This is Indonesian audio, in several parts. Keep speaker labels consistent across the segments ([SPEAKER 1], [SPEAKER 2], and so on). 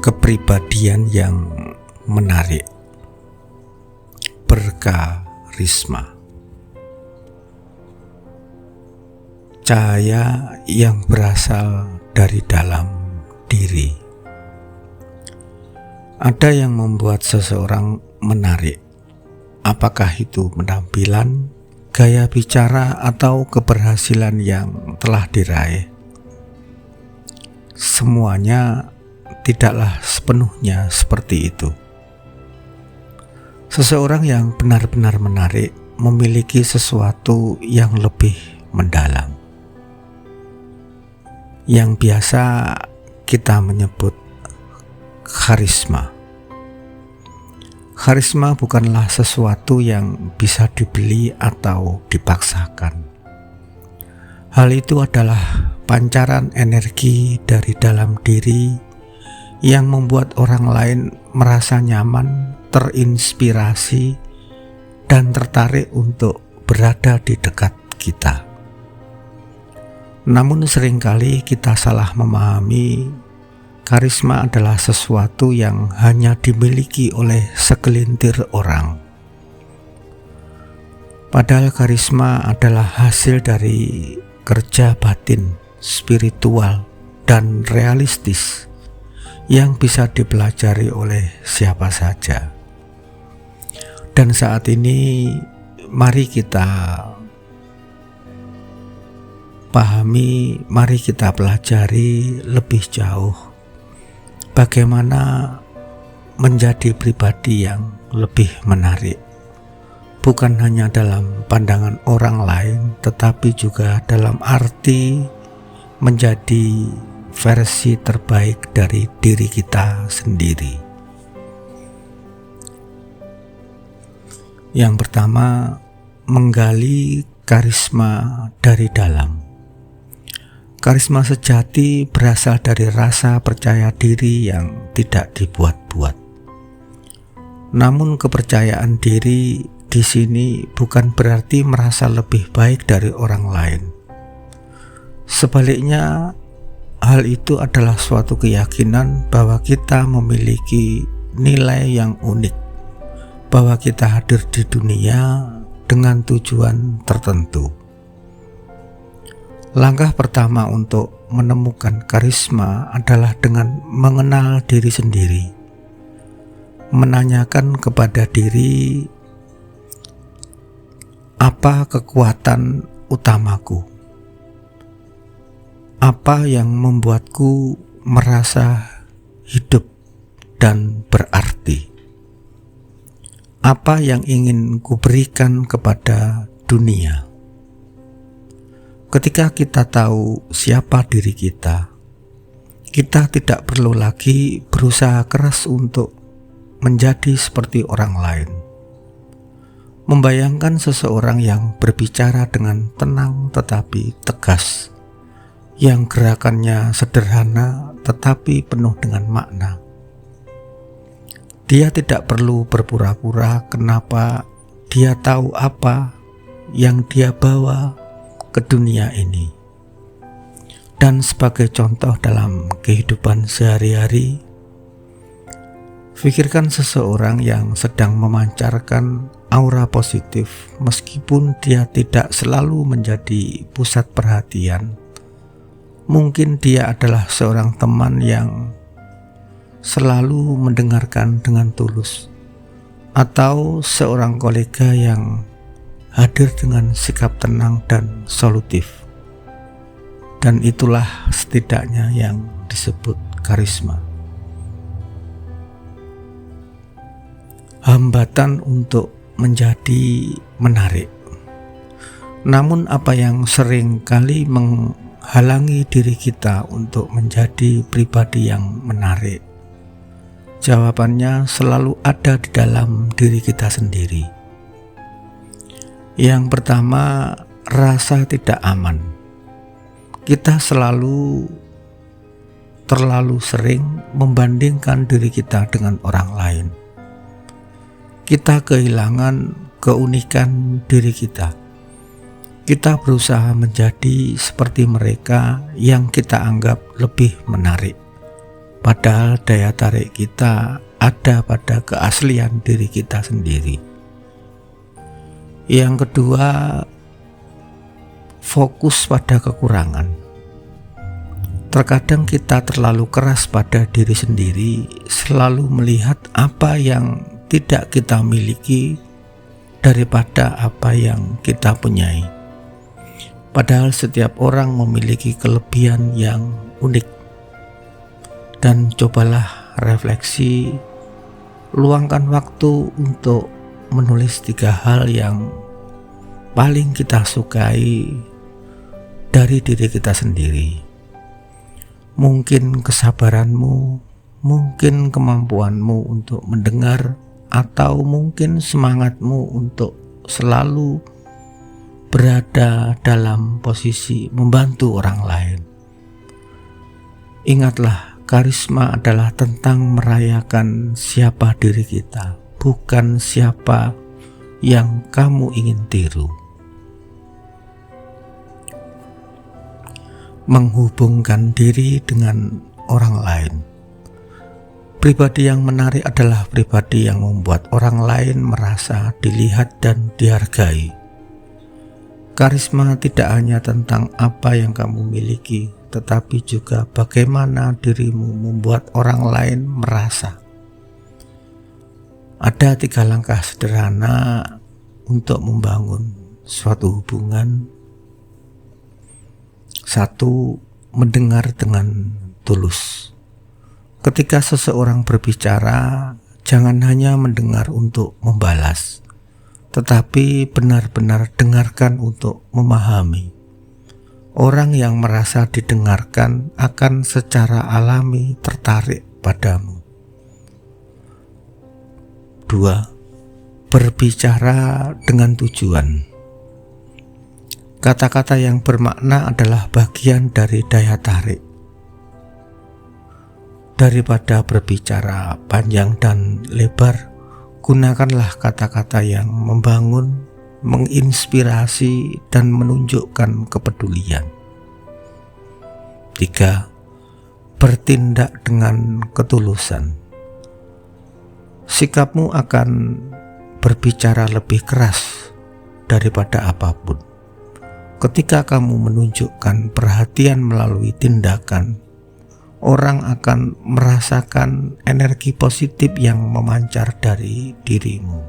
[SPEAKER 1] kepribadian yang menarik, berkarisma, cahaya yang berasal dari dalam diri. Ada yang membuat seseorang menarik, apakah itu penampilan, gaya bicara, atau keberhasilan yang telah diraih. Semuanya tidaklah sepenuhnya seperti itu. Seseorang yang benar-benar menarik memiliki sesuatu yang lebih mendalam, yang biasa kita menyebut karisma. Karisma bukanlah sesuatu yang bisa dibeli atau dipaksakan. Hal itu adalah pancaran energi dari dalam diri yang membuat orang lain merasa nyaman, terinspirasi, dan tertarik untuk berada di dekat kita. Namun seringkali kita salah memahami karisma adalah sesuatu yang hanya dimiliki oleh segelintir orang. Padahal karisma adalah hasil dari kerja batin, spiritual, dan realistis yang bisa dipelajari oleh siapa saja. Dan saat ini mari kita pahami, mari kita pelajari lebih jauh bagaimana menjadi pribadi yang lebih menarik, bukan hanya dalam pandangan orang lain, tetapi juga dalam arti menjadi versi terbaik dari diri kita sendiri. Yang pertama, menggali karisma dari dalam. Karisma sejati berasal dari rasa percaya diri yang tidak dibuat-buat. Namun kepercayaan diri di sini bukan berarti merasa lebih baik dari orang lain. Sebaliknya, hal itu adalah suatu keyakinan bahwa kita memiliki nilai yang unik, bahwa kita hadir di dunia dengan tujuan tertentu. Langkah pertama untuk menemukan karisma adalah dengan mengenal diri sendiri, menanyakan kepada diri, apa kekuatan utamaku? Apa yang membuatku merasa hidup dan berarti? Apa yang ingin kuberikan kepada dunia? Ketika kita tahu siapa diri kita, kita tidak perlu lagi berusaha keras untuk menjadi seperti orang lain. Membayangkan seseorang yang berbicara dengan tenang tetapi tegas, yang gerakannya sederhana tetapi penuh dengan makna. Dia tidak perlu berpura-pura kenapa dia tahu apa yang dia bawa ke dunia ini. Dan sebagai contoh dalam kehidupan sehari-hari, pikirkan seseorang yang sedang memancarkan aura positif meskipun dia tidak selalu menjadi pusat perhatian. Mungkin dia adalah seorang teman yang selalu mendengarkan dengan tulus, atau seorang kolega yang hadir dengan sikap tenang dan solutif. Dan itulah setidaknya yang disebut karisma. Hambatan untuk menjadi menarik. Namun apa yang sering kali menghalangi diri kita untuk menjadi pribadi yang menarik? Jawabannya selalu ada di dalam diri kita sendiri. Yang pertama, rasa tidak aman. Kita terlalu sering membandingkan diri kita dengan orang lain. Kita kehilangan keunikan diri kita. Kita berusaha menjadi seperti mereka yang kita anggap lebih menarik. Padahal daya tarik kita ada pada keaslian diri kita sendiri. Yang kedua, fokus pada kekurangan. Terkadang kita terlalu keras pada diri sendiri, selalu melihat apa yang tidak kita miliki daripada apa yang kita punyai. Padahal setiap orang memiliki kelebihan yang unik. Dan cobalah refleksi, luangkan waktu untuk menulis 3 hal yang paling kita sukai dari diri kita sendiri. Mungkin kesabaranmu, mungkin kemampuanmu untuk mendengar, atau mungkin semangatmu untuk selalu berada dalam posisi membantu orang lain. Ingatlah, karisma adalah tentang merayakan siapa diri kita, bukan siapa yang kamu ingin tiru. Menghubungkan diri dengan orang lain. Pribadi yang menarik adalah pribadi yang membuat orang lain merasa dilihat dan dihargai. Karisma tidak hanya tentang apa yang kamu miliki, tetapi juga bagaimana dirimu membuat orang lain merasa. Ada 3 langkah sederhana untuk membangun suatu hubungan. 1. Mendengar dengan tulus. Ketika seseorang berbicara, jangan hanya mendengar untuk membalas, tetapi benar-benar dengarkan untuk memahami. Orang yang merasa didengarkan akan secara alami tertarik padamu. 2. Berbicara dengan tujuan. Kata-kata yang bermakna adalah bagian dari daya tarik. Daripada berbicara panjang dan lebar, gunakanlah kata-kata yang membangun, menginspirasi, dan menunjukkan kepedulian. 3. Bertindak dengan ketulusan. Sikapmu akan berbicara lebih keras daripada apapun. Ketika kamu menunjukkan perhatian melalui tindakan, orang akan merasakan energi positif yang memancar dari dirimu.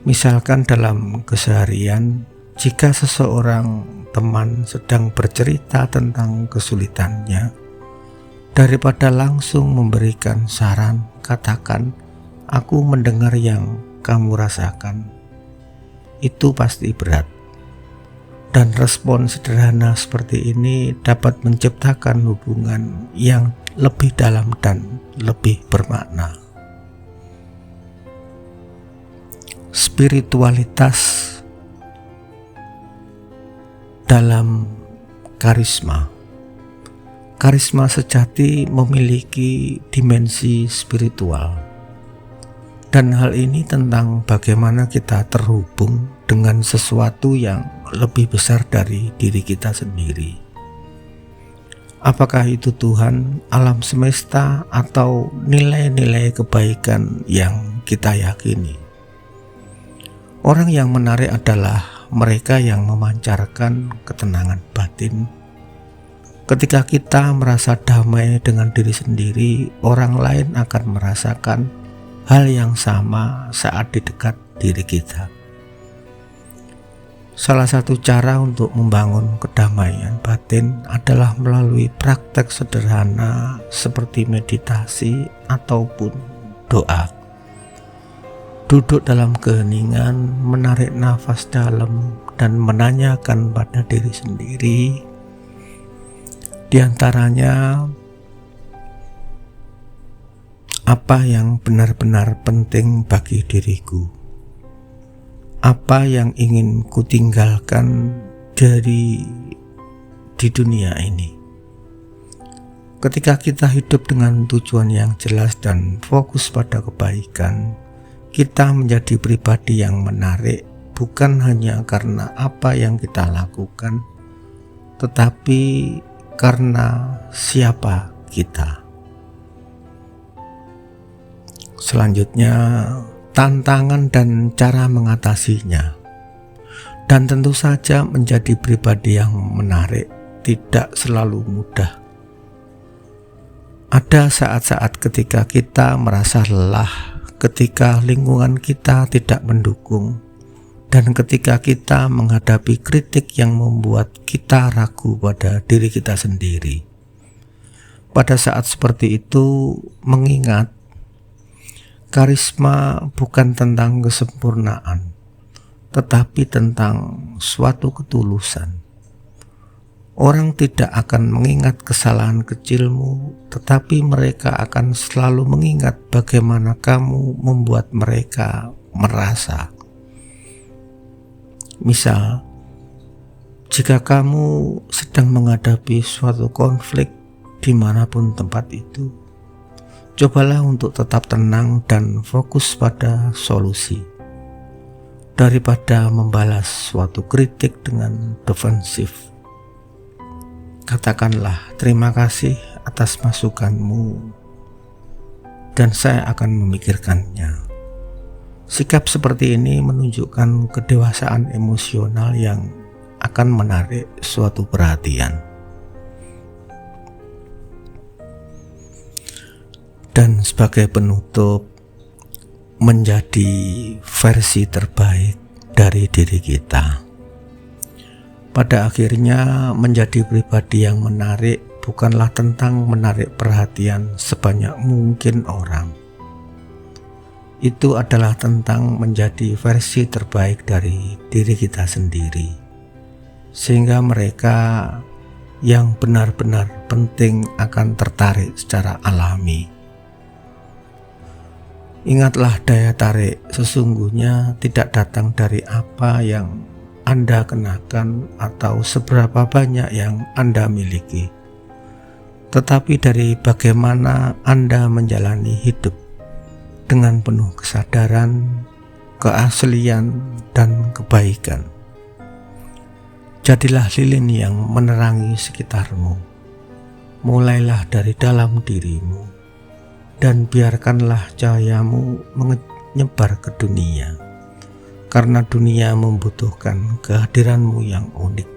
[SPEAKER 1] Misalkan dalam keseharian, jika seseorang teman sedang bercerita tentang kesulitannya, daripada langsung memberikan saran, katakan, "Aku mendengar yang kamu rasakan." Itu pasti berat. Dan respon sederhana seperti ini dapat menciptakan hubungan yang lebih dalam dan lebih bermakna. Spiritualitas dalam karisma. Karisma sejati memiliki dimensi spiritual, dan hal ini tentang bagaimana kita terhubung dengan sesuatu yang lebih besar dari diri kita sendiri. Apakah itu Tuhan, alam semesta, atau nilai-nilai kebaikan yang kita yakini? Orang yang menarik adalah mereka yang memancarkan ketenangan batin. Ketika kita merasa damai dengan diri sendiri, orang lain akan merasakan hal yang sama saat di dekat diri kita. Salah satu cara untuk membangun kedamaian batin adalah melalui praktek sederhana seperti meditasi ataupun doa. Duduk dalam keheningan, menarik nafas dalam, dan menanyakan pada diri sendiri, di antaranya, apa yang benar-benar penting bagi diriku? Apa yang ingin kutinggalkan di dunia ini? Ketika kita hidup dengan tujuan yang jelas dan fokus pada kebaikan, kita menjadi pribadi yang menarik, bukan hanya karena apa yang kita lakukan, tetapi karena siapa kita. Selanjutnya, tantangan dan cara mengatasinya. Dan tentu saja menjadi pribadi yang menarik tidak selalu mudah. Ada saat-saat ketika kita merasa lelah, ketika lingkungan kita tidak mendukung, dan ketika kita menghadapi kritik yang membuat kita ragu pada diri kita sendiri. Pada saat seperti itu, mengingat karisma bukan tentang kesempurnaan, tetapi tentang suatu ketulusan. Orang tidak akan mengingat kesalahan kecilmu, tetapi mereka akan selalu mengingat bagaimana kamu membuat mereka merasa. Misal, jika kamu sedang menghadapi suatu konflik dimanapun tempat itu, cobalah untuk tetap tenang dan fokus pada solusi, daripada membalas suatu kritik dengan defensif. Katakanlah, terima kasih atas masukanmu dan saya akan memikirkannya. Sikap seperti ini menunjukkan kedewasaan emosional yang akan menarik suatu perhatian. Dan sebagai penutup, menjadi versi terbaik dari diri kita. Pada akhirnya, menjadi pribadi yang menarik bukanlah tentang menarik perhatian sebanyak mungkin orang. Itu adalah tentang menjadi versi terbaik dari diri kita sendiri, sehingga mereka yang benar-benar penting akan tertarik secara alami. Ingatlah, daya tarik sesungguhnya tidak datang dari apa yang Anda kenakan atau seberapa banyak yang Anda miliki, tetapi dari bagaimana Anda menjalani hidup dengan penuh kesadaran, keaslian, dan kebaikan. Jadilah lilin yang menerangi sekitarmu. Mulailah dari dalam dirimu, dan biarkanlah cahayamu menyebar ke dunia, karena dunia membutuhkan kehadiranmu yang unik,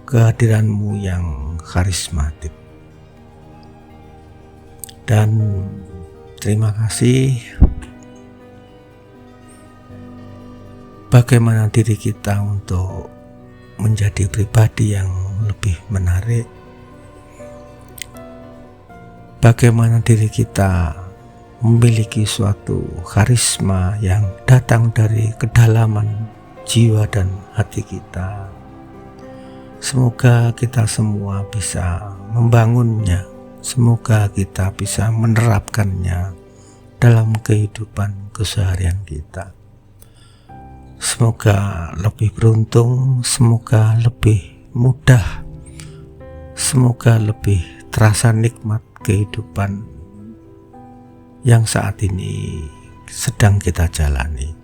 [SPEAKER 1] kehadiranmu yang karismatik. Dan terima kasih. Bagaimana diri kita untuk menjadi pribadi yang lebih menarik? Bagaimana diri kita memiliki suatu karisma yang datang dari kedalaman jiwa dan hati kita? Semoga kita semua bisa membangunnya. Semoga kita bisa menerapkannya dalam kehidupan keseharian kita. Semoga lebih beruntung, semoga lebih mudah, semoga lebih terasa nikmat kehidupan yang saat ini sedang kita jalani.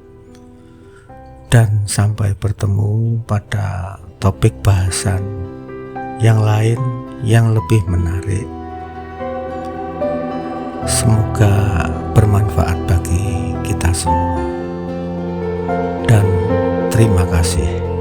[SPEAKER 1] Dan sampai bertemu pada topik bahasan yang lain yang lebih menarik. Semoga bermanfaat bagi kita semua. Dan terima kasih.